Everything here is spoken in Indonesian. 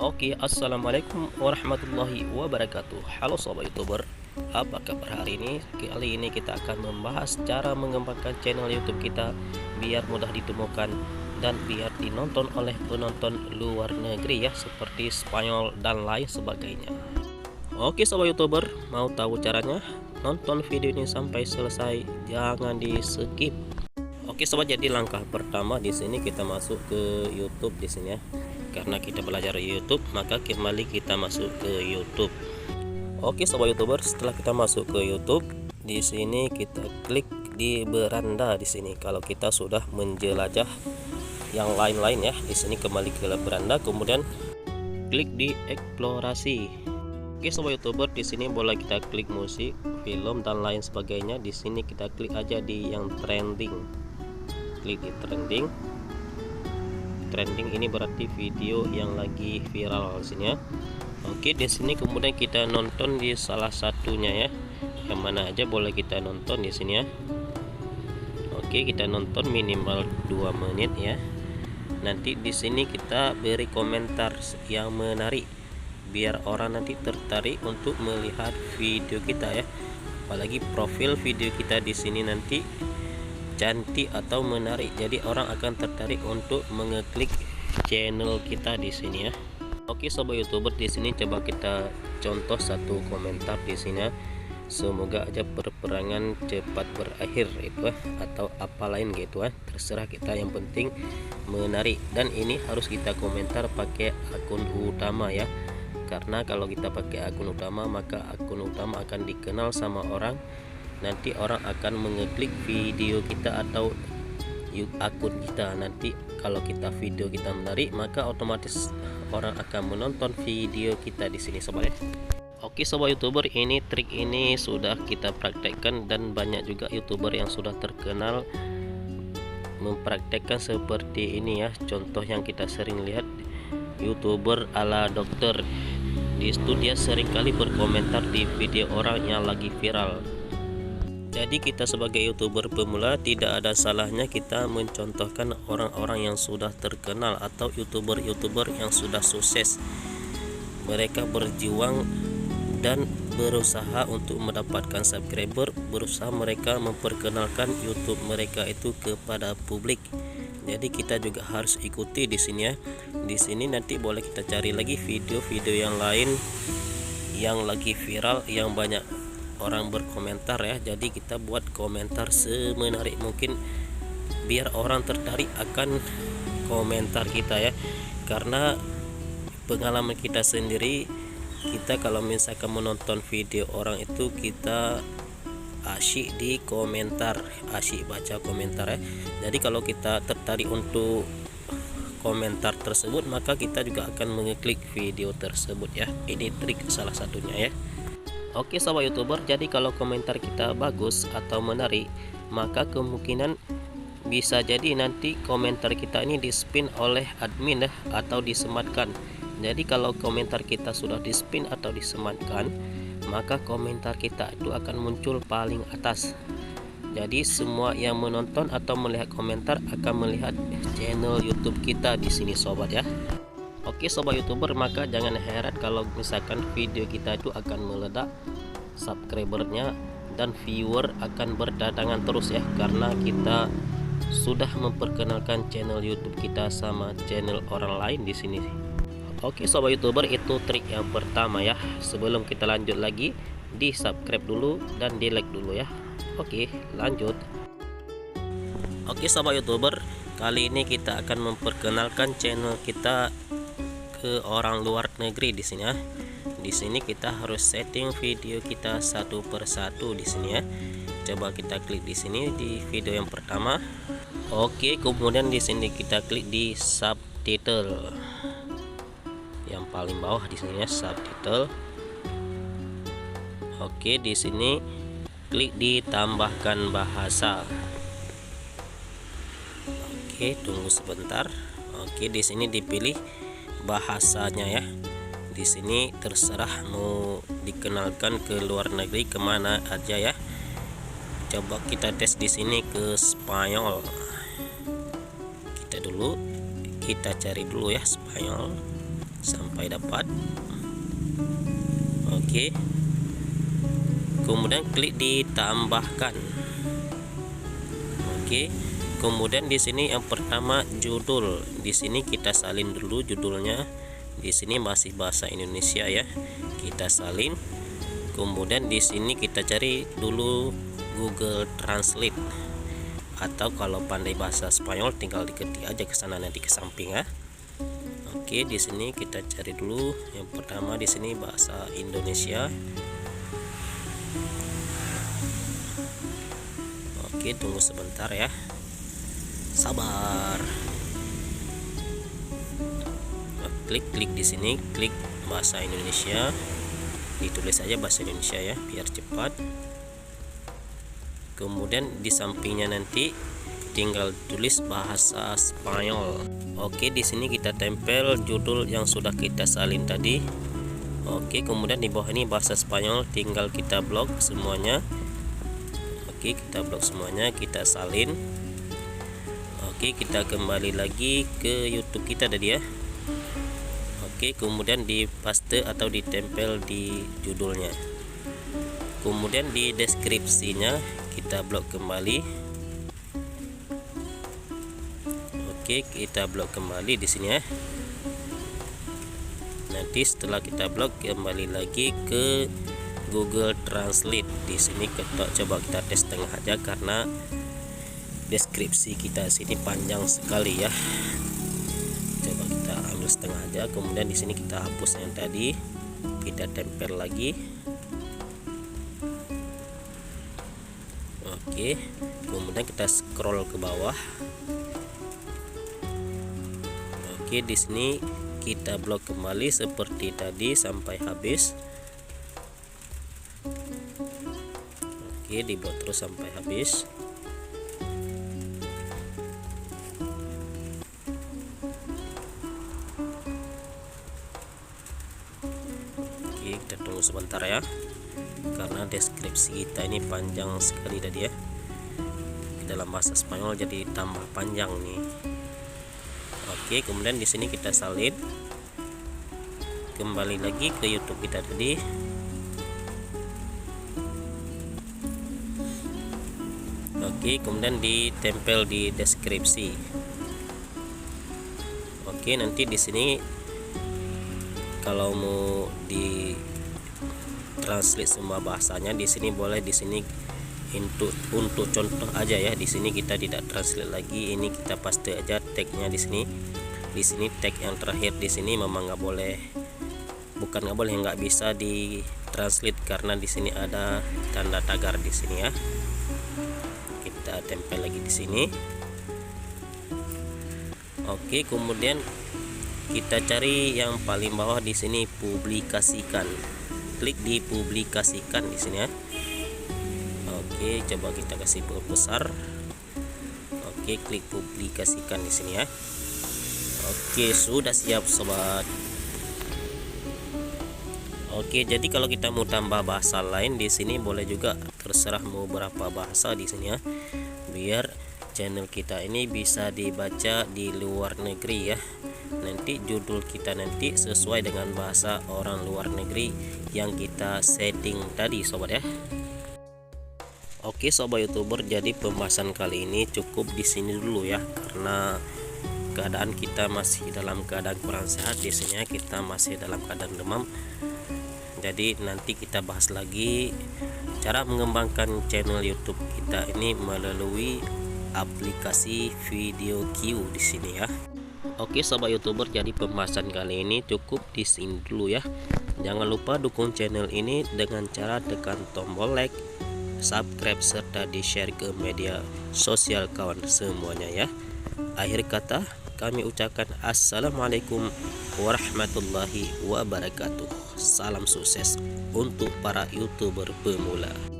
Oke, assalamualaikum warahmatullahi wabarakatuh. Halo sobat youtuber, apa kabar hari ini? Kali ini kita akan membahas cara mengembangkan channel YouTube kita biar mudah ditemukan dan biar dinonton oleh penonton luar negeri ya, seperti Spanyol dan lain sebagainya. Oke sobat youtuber, mau tahu caranya? Nonton video ini sampai selesai, jangan di skip. Oke sobat, jadi langkah pertama di sini kita masuk ke YouTube di sini ya. Karena kita belajar YouTube, maka kembali kita masuk ke YouTube. Oke sobat youtuber, setelah kita masuk ke YouTube, di sini kita klik di beranda di sini. Kalau kita sudah menjelajah yang lain-lain ya, di sini kembali ke beranda, kemudian klik di eksplorasi. Oke sobat youtuber, di sini boleh kita klik musik, film dan lain sebagainya. Di sini kita klik aja di yang trending. Klik di trending. Trending ini berarti video yang lagi viral di sini ya. Oke, di sini kemudian kita nonton di salah satunya ya. Yang mana aja boleh kita nonton di sini ya. Oke, kita nonton minimal 2 menit ya. Nanti di sini kita beri komentar yang menarik biar orang nanti tertarik untuk melihat video kita ya. Apalagi profil video kita di sini nanti cantik atau menarik, jadi orang akan tertarik untuk mengeklik channel kita di sini ya. Oke sobat youtuber, di sini coba kita contoh satu komentar di sini ya. Semoga aja peperangan cepat berakhir itu ya, atau apa lain gitu ya, terserah kita, yang penting menarik. Dan ini harus kita komentar pakai akun utama ya, karena kalau kita pakai akun utama maka akun utama akan dikenal sama orang. Nanti orang akan mengeklik video kita atau akun kita. Nanti kalau kita video kita menarik, maka otomatis orang akan menonton video kita di sini sobat ya. Oke sobat youtuber, ini trik ini sudah kita praktekkan dan banyak juga youtuber yang sudah terkenal mempraktekkan seperti ini ya. Contoh yang kita sering lihat, youtuber ala dokter. Di situ dia seringkali berkomentar di video orang yang lagi viral. Jadi kita sebagai youtuber pemula tidak ada salahnya kita mencontohkan orang-orang yang sudah terkenal atau youtuber-youtuber yang sudah sukses. Mereka berjuang dan berusaha untuk mendapatkan subscriber, berusaha mereka memperkenalkan YouTube mereka itu kepada publik. Jadi kita juga harus ikuti di sini ya. Di sini nanti boleh kita cari lagi video-video yang lain yang lagi viral, yang banyak orang berkomentar ya. Jadi kita buat komentar semenarik mungkin biar orang tertarik akan komentar kita ya. Karena pengalaman kita sendiri, kita kalau misalkan menonton video orang itu kita asyik di komentar, asyik baca komentar ya. Jadi kalau kita tertarik untuk komentar tersebut, maka kita juga akan mengeklik video tersebut ya. Ini trik salah satunya ya. Oke sobat youtuber, jadi kalau komentar kita bagus atau menarik, maka kemungkinan bisa jadi nanti komentar kita ini di-spin oleh admin ya, atau disematkan. Jadi kalau komentar kita sudah di-spin atau disematkan, maka komentar kita itu akan muncul paling atas. Jadi semua yang menonton atau melihat komentar akan melihat channel YouTube kita di sini sobat ya. Oke sobat youtuber, maka jangan heran kalau misalkan video kita itu akan meledak, subscribernya dan viewer akan berdatangan terus ya, karena kita sudah memperkenalkan channel YouTube kita sama channel orang lain di sini. Oke sobat youtuber, itu trik yang pertama ya. Sebelum kita lanjut lagi, di subscribe dulu dan di like dulu ya. Oke, lanjut. Oke sobat youtuber, kali ini kita akan memperkenalkan channel kita ke orang luar negeri di sini ya. Di sini kita harus setting video kita satu persatu di sini ya. Coba kita klik di sini di video yang pertama. Oke, kemudian di sini kita klik di subtitle. Yang paling bawah di sini ya, subtitle. Oke, di sini klik di tambahkan bahasa. Oke, tunggu sebentar. Oke, di sini dipilih bahasanya ya. Di sini terserah mau dikenalkan ke luar negeri kemana aja ya. Coba kita tes di sini ke Spanyol. Kita cari dulu ya Spanyol. sampai dapat. Oke, kemudian klik ditambahkan. Oke, kemudian di sini yang pertama judul. Di sini kita salin dulu judulnya. Di sini masih bahasa Indonesia ya. Kita salin. Kemudian di sini kita cari dulu Google Translate. Atau kalau pandai bahasa Spanyol tinggal diketik aja ke sana nanti ke samping ya. Oke, di sini kita cari dulu yang pertama di sini bahasa Indonesia. Oke, tunggu sebentar ya. Sabar. Klik di sini, klik bahasa Indonesia. Ditulis aja bahasa Indonesia ya, biar cepat. Kemudian di sampingnya nanti tinggal tulis bahasa Spanyol. Oke, di sini kita tempel judul yang sudah kita salin tadi. Oke, kemudian di bawah ini bahasa Spanyol, tinggal kita blok semuanya. Oke, kita blok semuanya, kita salin. Oke, kita kembali lagi ke YouTube kita tadi ya. Oke, kemudian di paste atau ditempel di judulnya. Kemudian di deskripsinya kita blok kembali. Oke, kita blok kembali di sini ya. Nanti setelah kita blok kembali lagi ke Google Translate. Di sini kita coba kita tes tengah aja karena deskripsi kita sini panjang sekali ya. Coba kita ambil setengah aja. Kemudian di sini kita hapus yang tadi, kita tempel lagi. Oke, kemudian kita scroll ke bawah. Oke, di sini kita blok kembali seperti tadi sampai habis. Oke, diblok terus sampai habis. Oke, kita tunggu sebentar ya, karena deskripsi kita ini panjang sekali tadi ya. Dalam bahasa Spanyol jadi tambah panjang nih. Oke, kemudian di sini kita salin. Kembali lagi ke YouTube kita tadi. Oke, kemudian ditempel di deskripsi. Oke, nanti di sini kalau mau di translate semua bahasanya di sini boleh, di sini untuk contoh aja ya. Di sini kita tidak translate lagi, ini kita paste aja tagnya di sini. Di sini tag yang terakhir di sini memang nggak boleh, bukan nggak boleh, nggak bisa di translate karena di sini ada tanda tagar di sini ya. Kita tempel lagi di sini. Oke, kemudian kita cari yang paling bawah di sini, publikasikan. Klik di publikasikan di sini ya. Oke, coba kita kasih besar. Oke, klik publikasikan di sini ya. Oke, sudah siap sobat. Oke, jadi kalau kita mau tambah bahasa lain di sini boleh juga, terserah mau berapa bahasa di sini ya. Biar channel kita ini bisa dibaca di luar negeri ya. Nanti judul kita nanti sesuai dengan bahasa orang luar negeri yang kita setting tadi sobat ya. Oke sobat YouTuber, jadi pembahasan kali ini cukup di sini dulu ya, karena keadaan kita masih dalam keadaan kurang sehat di sini ya. Kita masih dalam keadaan demam. Jadi nanti kita bahas lagi cara mengembangkan channel YouTube kita ini melalui aplikasi Video Queue di sini ya. Oke sobat YouTuber, jadi pembahasan kali ini cukup di sini dulu ya. Jangan lupa dukung channel ini dengan cara tekan tombol like, subscribe serta di-share ke media sosial kawan semuanya ya. Akhir kata kami ucapkan assalamualaikum warahmatullahi wabarakatuh. Salam sukses untuk para YouTuber pemula.